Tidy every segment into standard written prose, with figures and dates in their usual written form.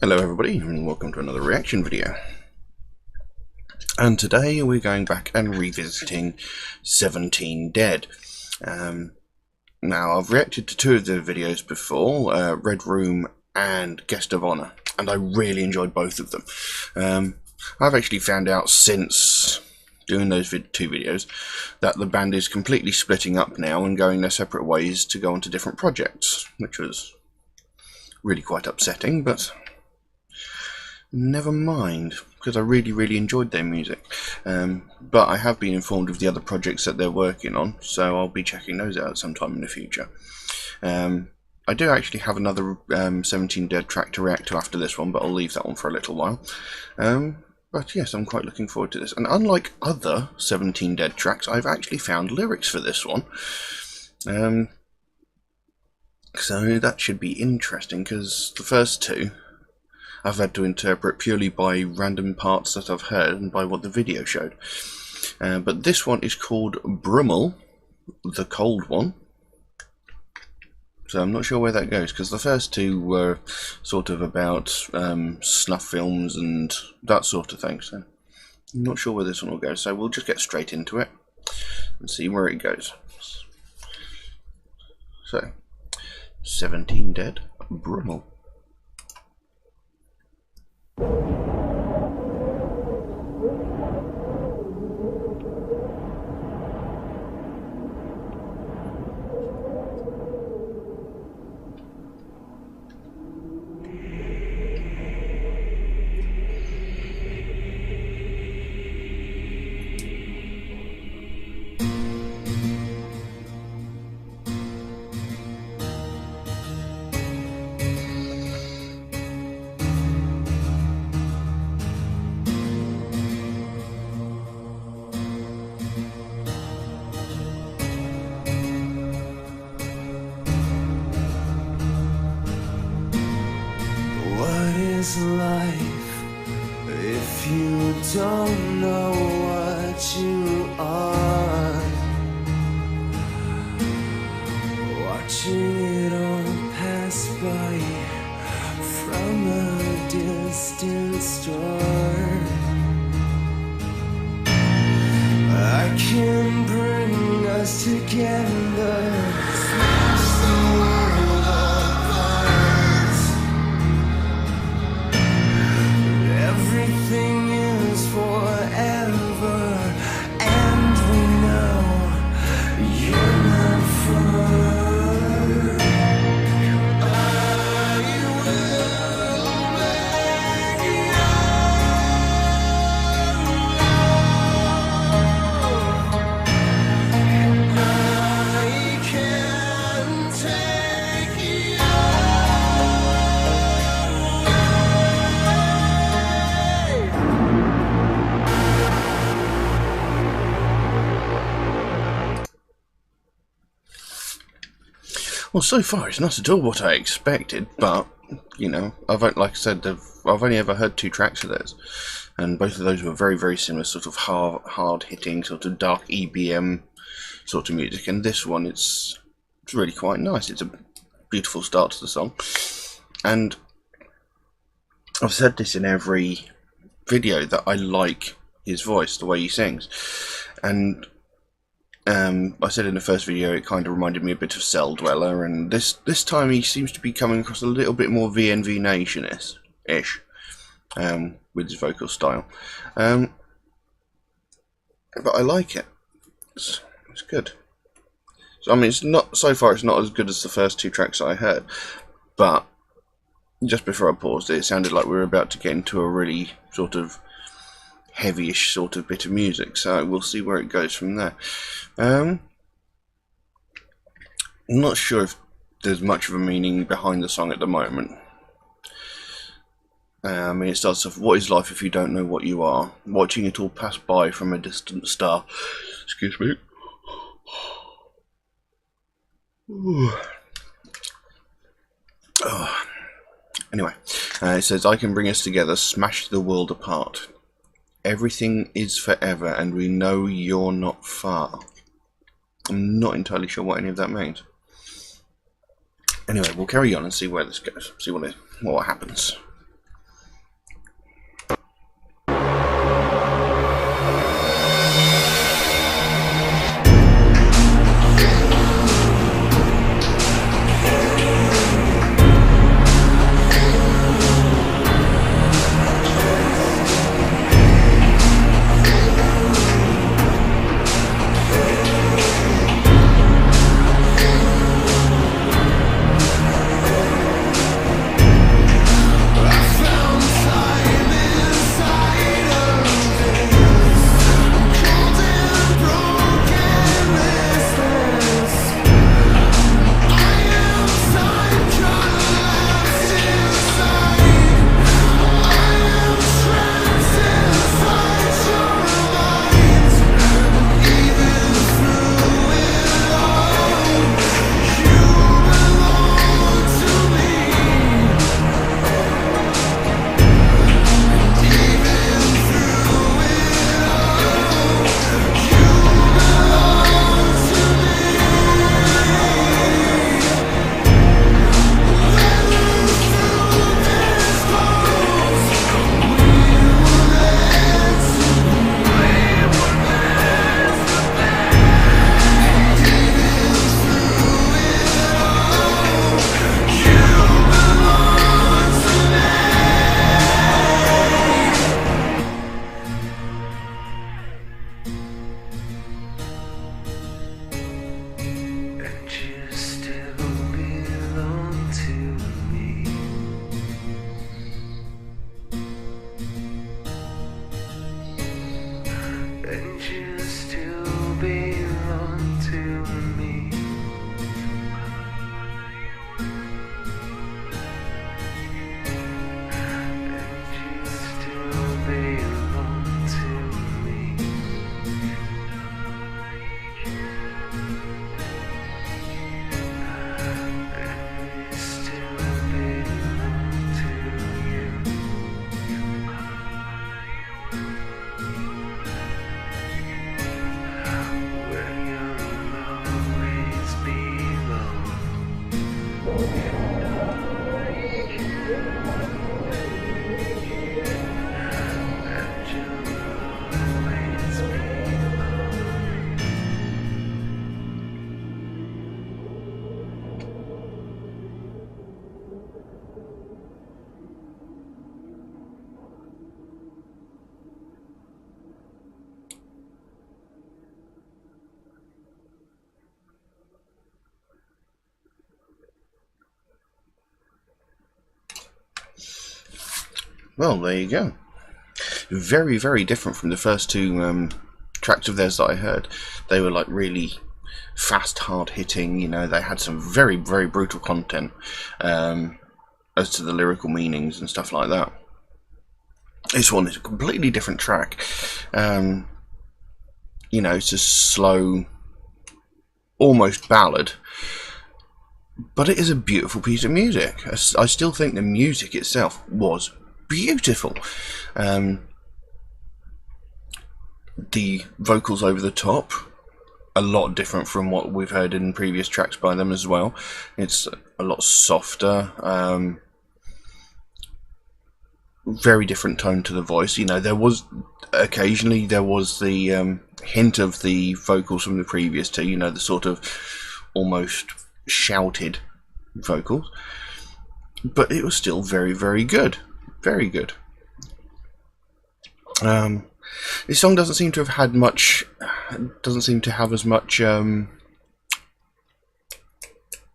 Hello everybody and welcome to another reaction video. And today we're going back and revisiting 17 Dead. Now I've reacted to two of the videos before, Red Room and Guest of Honor, and I really enjoyed both of them. I've actually found out since doing those two videos that the band is completely splitting up now and going their separate ways to go on to different projects, which was really quite upsetting, but never mind, because I really enjoyed their music. But I have been informed of the other projects that they're working on, so I'll be checking those out sometime in the future. I do actually have another 17 Dead track to react to after this one, but I'll leave that one for a little while. But yes, I'm quite looking forward to this. And unlike other 17 Dead tracks, I've actually found lyrics for this one. So that should be interesting, because the first two I've had to interpret purely by random parts that I've heard and by what the video showed. But this one is called Brumal, the cold one. So I'm not sure where that goes, because the first two were sort of about snuff films and that sort of thing. So I'm not sure where this one will go. So we'll just get straight into it and see where it goes. So 17 Dead, Brumal. Life, if you don't know what you are, watching it all pass by from a distant store. I can bring us together, smash the world apart. Everything is forever, and we know you're not far. I will make you, I can take you. Well, so far it's not at all what I expected, but you know, like I said, I've only ever heard two tracks of theirs, and both of those were very similar, sort of hard-hitting, sort of dark EBM sort of music. And this one, it's really quite nice. It's a beautiful start to the song, and I've said this in every video that I like his voice, the way he sings, and I said in the first video it kind of reminded me a bit of Cell Dweller, and this time he seems to be coming across a little bit more VNV Nation-ish with his vocal style. But I like it. It's good. So I mean, so far it's not as good as the first two tracks I heard, but just before I paused it sounded like we were about to get into a really sort of heavyish sort of bit of music, so we'll see where it goes from there. I'm not sure if there's much of a meaning behind the song at the moment. I mean, it starts off, what is life if you don't know what you are? Watching it all pass by from a distant star. Excuse me. Oh. Anyway, it says, I can bring us together, smash the world apart. Everything is forever, and we know you're not far. I'm not entirely sure what any of that means. Anyway, we'll carry on and see where this goes. See what happens. Well, there you go. Very, very different from the first two tracks of theirs that I heard. They were like really fast, hard hitting. You know, they had some very, very brutal content as to the lyrical meanings and stuff like that. This one is a completely different track. You know, it's a slow, almost ballad, but it is a beautiful piece of music. I still think the music itself was beautiful. The vocals over the top, a lot different from what we've heard in previous tracks by them as well. It's a lot softer, very different tone to the voice. You know, there was occasionally the hint of the vocals from the previous two, you know, the sort of almost shouted vocals, but it was still very, very good. Very good. This song doesn't seem to have had much, doesn't seem to have as much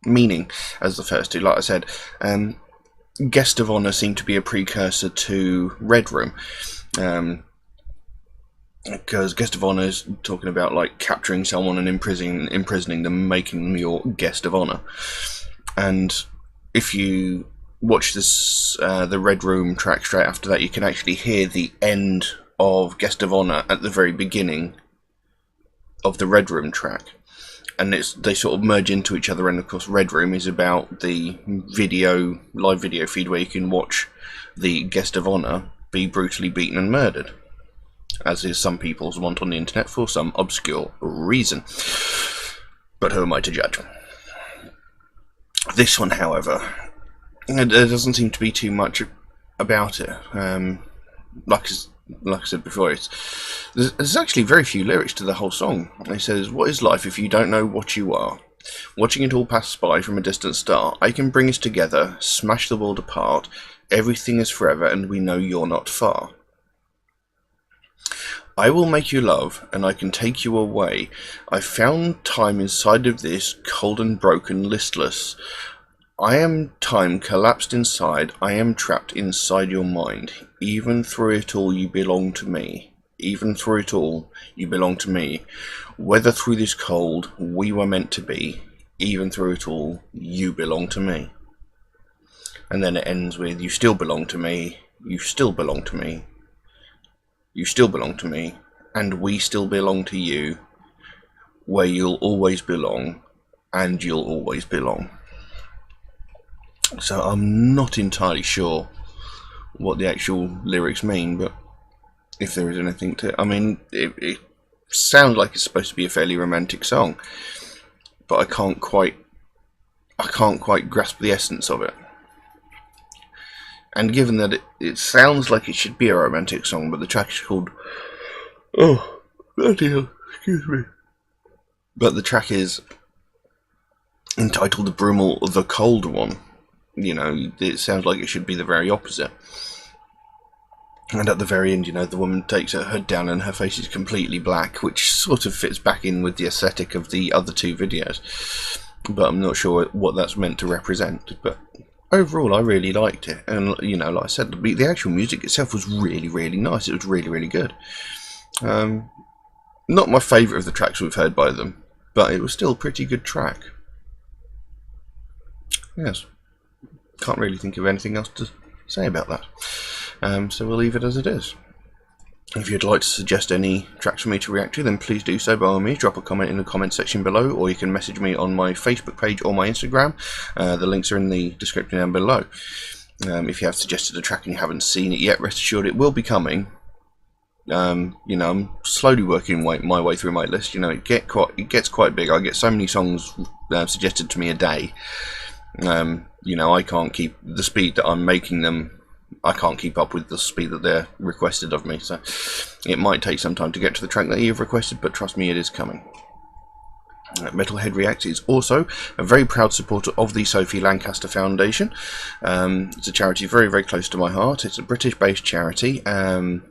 meaning as the first two. Like I said, Guest of Honor seemed to be a precursor to Red Room, because Guest of Honor is talking about like capturing someone and imprisoning them, making them your guest of honor. And if you watch this, the Red Room track straight after that, you can actually hear the end of Guest of Honor at the very beginning of the Red Room track, and they sort of merge into each other. And of course, Red Room is about the live video feed where you can watch the Guest of Honor be brutally beaten and murdered, as is some people's want on the internet for some obscure reason. But who am I to judge? This one, however, there doesn't seem to be too much about it. Like I said before, there's actually very few lyrics to the whole song. It says, "What is life if you don't know what you are? Watching it all pass by from a distant star. I can bring us together, smash the world apart. Everything is forever and we know you're not far. I will make you love, and I can take you away. I found time inside of this, cold and broken, listless. I am time collapsed inside, I am trapped inside your mind. Even through it all you belong to me. Even through it all you belong to me. Whether through this cold we were meant to be. Even through it all you belong to me." And then it ends with, "You still belong to me, you still belong to me. You still belong to me, and we still belong to you. Where you'll always belong, and you'll always belong." So I'm not entirely sure what the actual lyrics mean, but if there is anything to, I mean, it sounds like it's supposed to be a fairly romantic song, but I can't quite grasp the essence of it. And given that it sounds like it should be a romantic song, but the track is called, oh bloody hell, excuse me, but the track is entitled "The Brumal, the Cold One." You know, it sounds like it should be the very opposite. And at the very end, you know, the woman takes her hood down and her face is completely black, which sort of fits back in with the aesthetic of the other two videos. But I'm not sure what that's meant to represent. But overall, I really liked it. And, you know, like I said, the actual music itself was really, really nice. It was really, really good. Not my favourite of the tracks we've heard by them, but it was still a pretty good track. Yes. Can't really think of anything else to say about that. So we'll leave it as it is. If you'd like to suggest any tracks for me to react to, then please do so by all means. Drop a comment in the comment section below, or you can message me on my Facebook page or my Instagram. The links are in the description down below. If you have suggested a track and you haven't seen it yet, rest assured it will be coming. You know, I'm slowly working my way through my list. You know, it gets quite big. I get so many songs suggested to me a day. You know, I can't keep the speed that I'm making them. I can't keep up with the speed that they're requested of me, so it might take some time to get to the track that you've requested, but trust me, it is coming. Metalhead Reacts is also a very proud supporter of the Sophie Lancaster Foundation. It's a charity very, very close to my heart. It's a British-based charity, and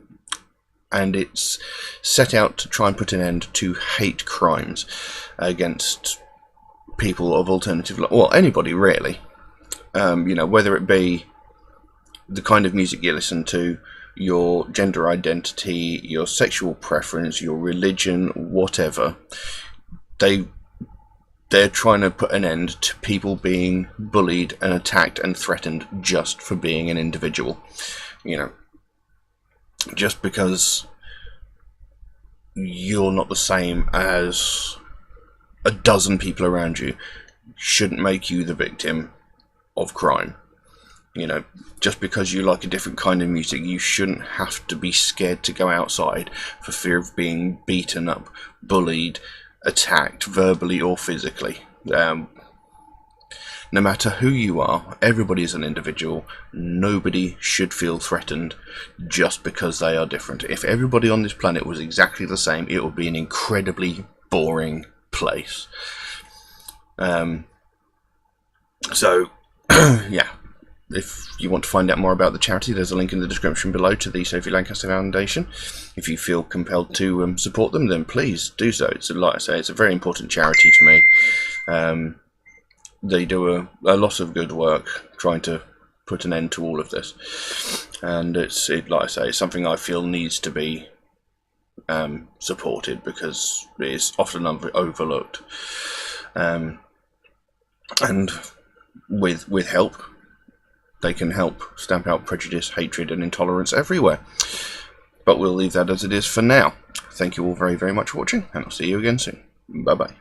it's set out to try and put an end to hate crimes against people of alternative, well, anybody really. You know, whether it be the kind of music you listen to, your gender identity, your sexual preference, your religion, whatever. They're trying to put an end to people being bullied and attacked and threatened just for being an individual. You know, just because you're not the same as a dozen people around you shouldn't make you the victim of crime. You know, just because you like a different kind of music, you shouldn't have to be scared to go outside for fear of being beaten up, bullied, attacked, verbally or physically. No matter who you are, everybody is an individual. Nobody should feel threatened just because they are different. If everybody on this planet was exactly the same, it would be an incredibly boring place. So, yeah. If you want to find out more about the charity, there's a link in the description below to the Sophie Lancaster Foundation. If you feel compelled to support them, then please do so. It's, like I say, it's a very important charity to me. They do a lot of good work trying to put an end to all of this, and like I say, it's something I feel needs to be supported because it is often overlooked. And with help, they can help stamp out prejudice, hatred and intolerance everywhere. But we'll leave that as it is for now. Thank you all very, very much for watching, and I'll see you again soon. Bye bye.